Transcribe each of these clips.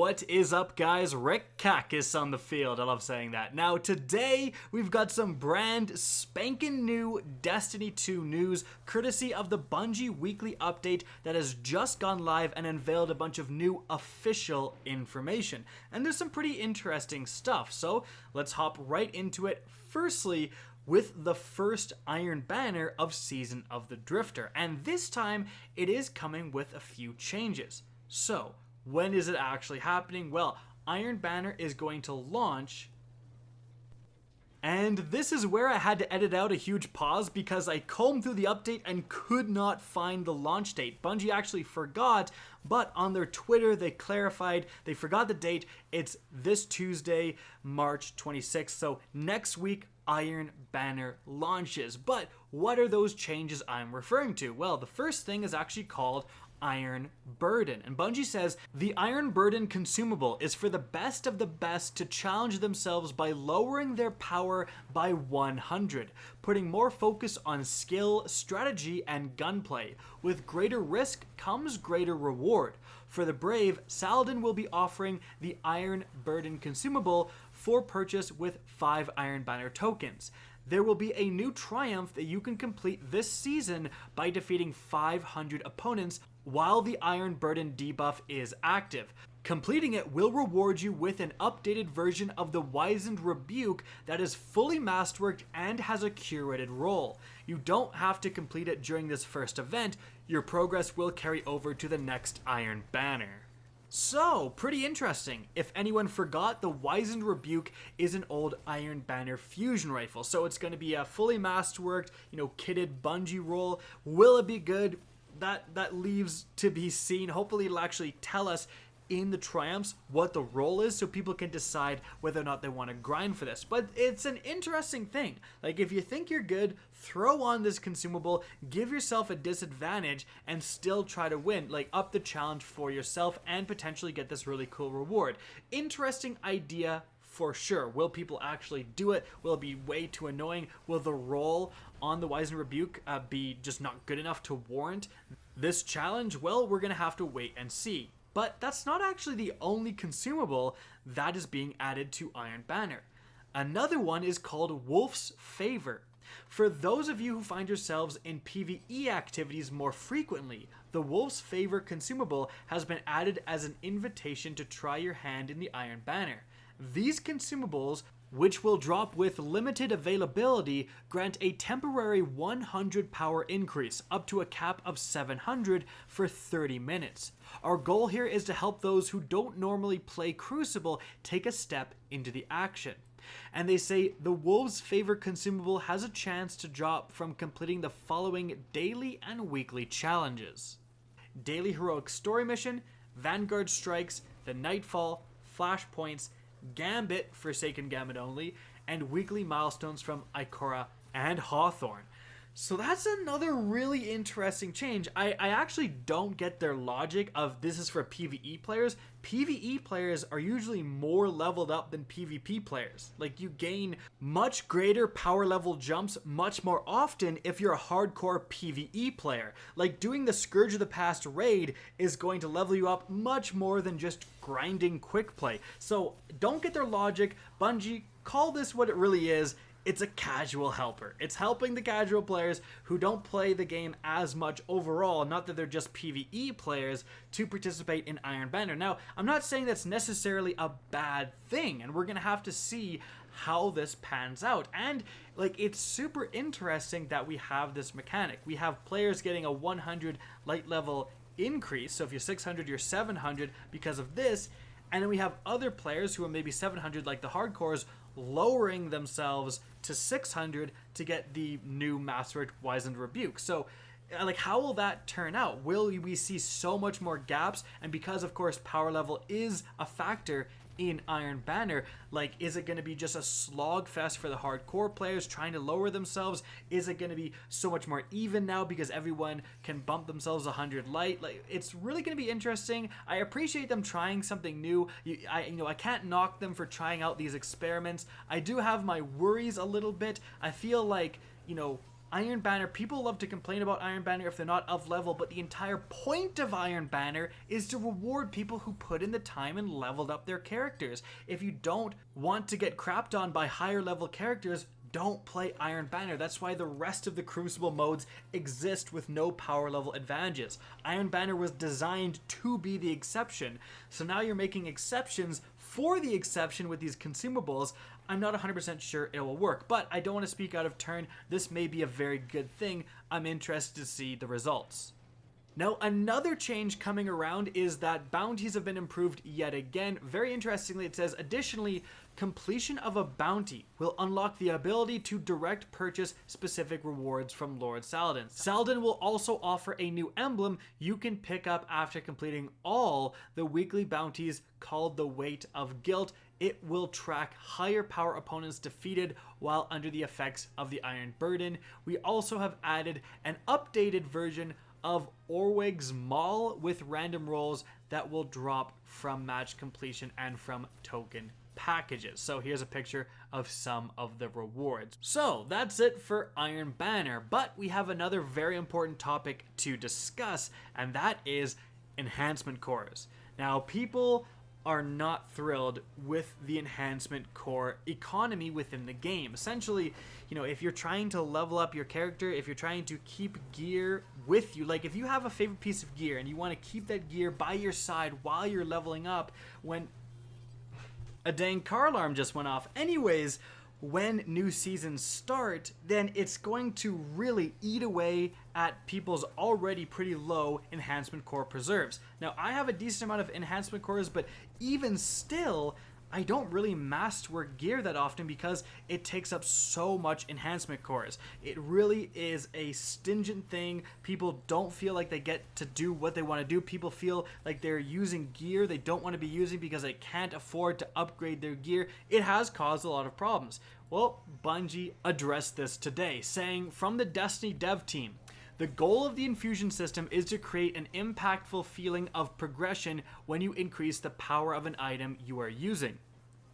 What is up, guys? Rick Kakis on the field. I love saying that. Now, today, we've got some brand spanking new Destiny 2 news, courtesy of the Bungie weekly update that has just gone live and unveiled a bunch of new official information. And there's some pretty interesting stuff, so let's hop right into it. Firstly, with the first Iron Banner of Season of the Drifter, and this time, it is coming with a few changes. So, when is it actually happening? Well, Iron Banner is going to launch, and this is where I had to edit out a huge pause because I combed through the update and could not find the launch date. Bungie actually forgot, but on their Twitter they clarified they forgot the date. It's this Tuesday, March 26th, so next week Iron Banner launches. But what are those changes I'm referring to? Well, the first thing is actually called Iron Burden, and Bungie says the Iron Burden consumable is for the best of the best to challenge themselves by lowering their power by 100, putting more focus on skill, strategy, and gunplay. With greater risk comes greater reward. For the brave, Saladin will be offering the Iron Burden consumable for purchase with 5 Iron Banner tokens. There will be a new triumph that you can complete this season by defeating 500 opponents while the Iron Burden debuff is active. Completing it will reward you with an updated version of the Wizened Rebuke that is fully masterworked and has a curated role. You don't have to complete it during this first event. Your progress will carry over to the next Iron Banner. So, pretty interesting. If anyone forgot, the Wizened Rebuke is an old Iron Banner fusion rifle. So it's going to be a fully masterworked, kitted Bungie roll. Will it be good? That leaves to be seen. Hopefully it'll actually tell us in the triumphs what the role is so people can decide whether or not they want to grind for this. But it's an interesting thing. Like, if you think you're good, throw on this consumable, give yourself a disadvantage, and still try to win. Like, up the challenge for yourself and potentially get this really cool reward. Interesting idea for sure. Will people actually do it? Will it be way too annoying? Will the roll on the Wizened Rebuke be just not good enough to warrant this challenge? Well, we're going to have to wait and see. But that's not actually the only consumable that is being added to Iron Banner. Another one is called Wolf's Favor. For those of you who find yourselves in PvE activities more frequently, the Wolf's Favor consumable has been added as an invitation to try your hand in the Iron Banner. These consumables, which will drop with limited availability, grant a temporary 100 power increase up to a cap of 700 for 30 minutes. Our goal here is to help those who don't normally play Crucible take a step into the action. And they say the Wolves' Favor consumable has a chance to drop from completing the following daily and weekly challenges: Daily Heroic Story Mission, Vanguard Strikes, the Nightfall, Flashpoints, Gambit, Forsaken Gambit only, and weekly milestones from Ikora and Hawthorne. So that's another really interesting change. I actually don't get their logic of this is for PvE players. PvE players are usually more leveled up than PvP players. Like, you gain much greater power level jumps much more often if you're a hardcore PvE player. Like, doing the Scourge of the Past raid is going to level you up much more than just grinding quick play. So don't get their logic. Bungie, call this what it really is. It's a casual helper. It's helping the casual players who don't play the game as much overall, not that they're just PvE players, to participate in Iron Banner. Now, I'm not saying that's necessarily a bad thing, and we're going to have to see how this pans out. And, it's super interesting that we have this mechanic. We have players getting a 100 light level increase, so if you're 600, you're 700 because of this, and then we have other players who are maybe 700, like the hardcores, lowering themselves to 600 to get the new Masterworked Wizened Rebuke. So, how will that turn out? Will we see so much more gaps? And because, of course, power level is a factor in Iron Banner, is it going to be just a slog fest for the hardcore players trying to lower themselves? Is it going to be so much more even now because everyone can bump themselves 100 light? It's really going to be interesting. I appreciate them trying something new. I can't knock them for trying out these experiments. I do have my worries a little bit. I feel like, Iron Banner, people love to complain about Iron Banner if they're not of level, but the entire point of Iron Banner is to reward people who put in the time and leveled up their characters. If you don't want to get crapped on by higher level characters, don't play Iron Banner. That's why the rest of the Crucible modes exist with no power level advantages. Iron Banner was designed to be the exception, so now you're making exceptions for the exception with these consumables. I'm not 100% sure it will work, but I don't want to speak out of turn. This may be a very good thing. I'm interested to see the results. Now, another change coming around is that bounties have been improved yet again. Very interestingly, it says, additionally, completion of a bounty will unlock the ability to direct purchase specific rewards from Lord Saladin. Saladin will also offer a new emblem you can pick up after completing all the weekly bounties called the Weight of Guilt. It will track higher power opponents defeated while under the effects of the Iron Burden. We also have added an updated version of Orweg's Maul with random rolls that will drop from match completion and from token packages. So here's a picture of some of the rewards. So that's it for Iron Banner, but we have another very important topic to discuss, and that is Enhancement Cores. Now, people are not thrilled with the Enhancement Core economy within the game. Essentially, you know, if you're trying to level up your character, if you're trying to keep gear with you, like if you have a favorite piece of gear and you want to keep that gear by your side while you're leveling up, when a dang car alarm just went off. Anyways, when new seasons start, then it's going to really eat away at people's already pretty low Enhancement Core preserves. Now, I have a decent amount of Enhancement Cores, but even still, I don't really masterwork gear that often because it takes up so much Enhancement Cores. It really is a stingent thing. People don't feel like they get to do what they want to do. People feel like they're using gear they don't want to be using because they can't afford to upgrade their gear. It has caused a lot of problems. Well, Bungie addressed this today, saying from the Destiny dev team, the goal of the infusion system is to create an impactful feeling of progression when you increase the power of an item you are using.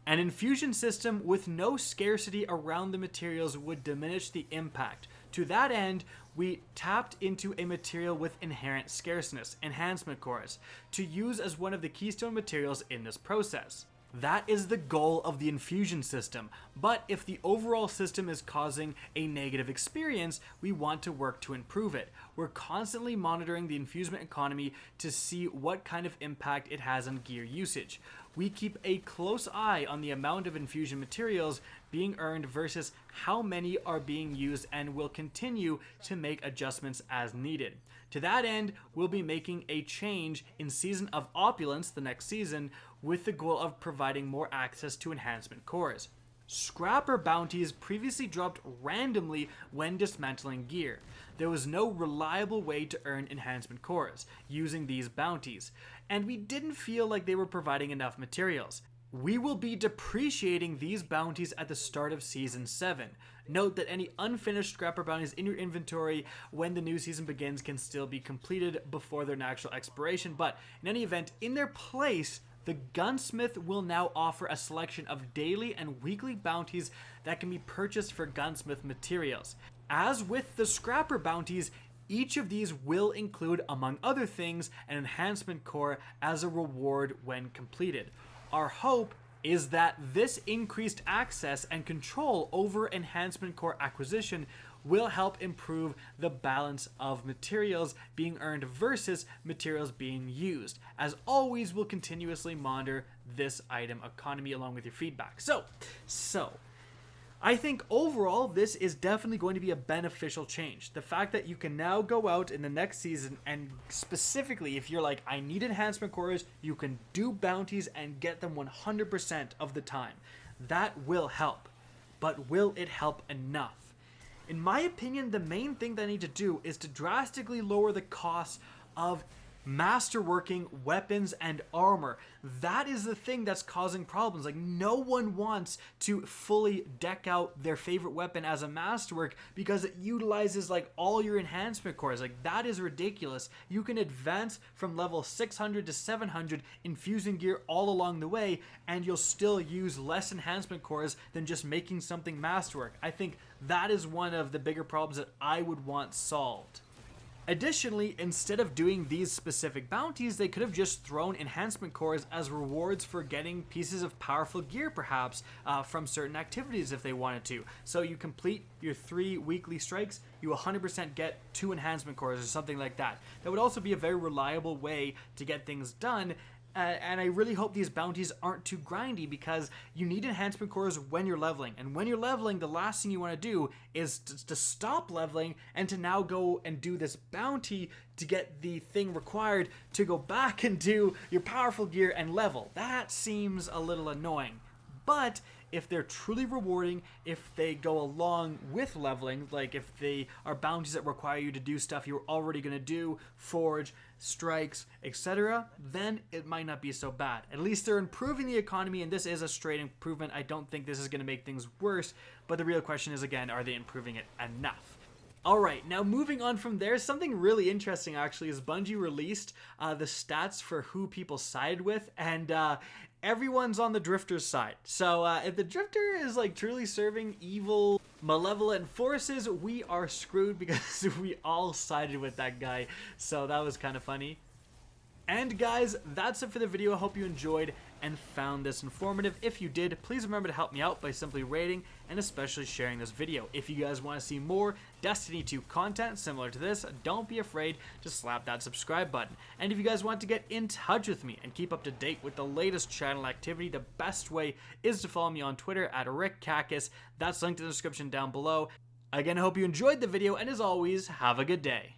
An infusion system with no scarcity around the materials would diminish the impact. To that end, we tapped into a material with inherent scarceness, Enhancement Cores, to use as one of the keystone materials in this process. That is the goal of the infusion system, but if the overall system is causing a negative experience, we want to work to improve it. We're constantly monitoring the infusement economy to see what kind of impact it has on gear usage. We keep a close eye on the amount of infusion materials being earned versus how many are being used, and will continue to make adjustments as needed. To that end, we'll be making a change in Season of Opulence, the next season, with the goal of providing more access to Enhancement Cores. Scrapper bounties previously dropped randomly when dismantling gear. There was no reliable way to earn Enhancement Cores using these bounties, and we didn't feel like they were providing enough materials. We will be depreciating these bounties at the start of Season 7. Note that any unfinished scrapper bounties in your inventory when the new season begins can still be completed before their natural expiration, but in any event, in their place, the gunsmith will now offer a selection of daily and weekly bounties that can be purchased for gunsmith materials. As with the scrapper bounties, each of these will include, among other things, an Enhancement Core as a reward when completed. Our hope is that this increased access and control over Enhancement Core acquisition will help improve the balance of materials being earned versus materials being used. As always, we'll continuously monitor this item economy along with your feedback. So I think overall this is definitely going to be a beneficial change. The fact that you can now go out in the next season and specifically if you're like, I need Enhancement Cores, you can do bounties and get them 100% of the time. That will help. But will it help enough? In my opinion, the main thing that I need to do is to drastically lower the cost of masterworking weapons and armor. That is the thing that's causing problems. Like, no one wants to fully deck out their favorite weapon as a masterwork because it utilizes like all your enhancement cores. Like, that is ridiculous. You can advance from level 600 to 700 infusing gear all along the way, and you'll still use less enhancement cores than just making something masterwork. I think that is one of the bigger problems that I would want solved. Additionally, instead of doing these specific bounties, they could have just thrown enhancement cores as rewards for getting pieces of powerful gear, perhaps, from certain activities if they wanted to. So you complete your 3 weekly strikes, you 100% get 2 enhancement cores or something like that. That would also be a very reliable way to get things done. And I really hope these bounties aren't too grindy, because you need enhancement cores when you're leveling. And when you're leveling, the last thing you want to do is to stop leveling and to now go and do this bounty to get the thing required to go back and do your powerful gear and level. That seems a little annoying. But if they're truly rewarding, if they go along with leveling, like if they are bounties that require you to do stuff you're already going to do, forge, strikes, etc., then it might not be so bad. At least they're improving the economy, and this is a straight improvement. I don't think this is going to make things worse, but the real question is, again, are they improving it enough? Alright, now moving on from there, something really interesting actually is Bungie released the stats for who people sided with, and everyone's on the Drifter's side. So if the Drifter is like truly serving evil, malevolent forces, we are screwed because we all sided with that guy. So that was kind of funny. And guys, that's it for the video. I hope you enjoyed and found this informative. If you did, please remember to help me out by simply rating and especially sharing this video. If you guys want to see more Destiny 2 content similar to this, don't be afraid to slap that subscribe button. And if you guys want to get in touch with me and keep up to date with the latest channel activity, the best way is to follow me on Twitter at RickCacus. That's linked in the description down below. Again, I hope you enjoyed the video, and as always, have a good day.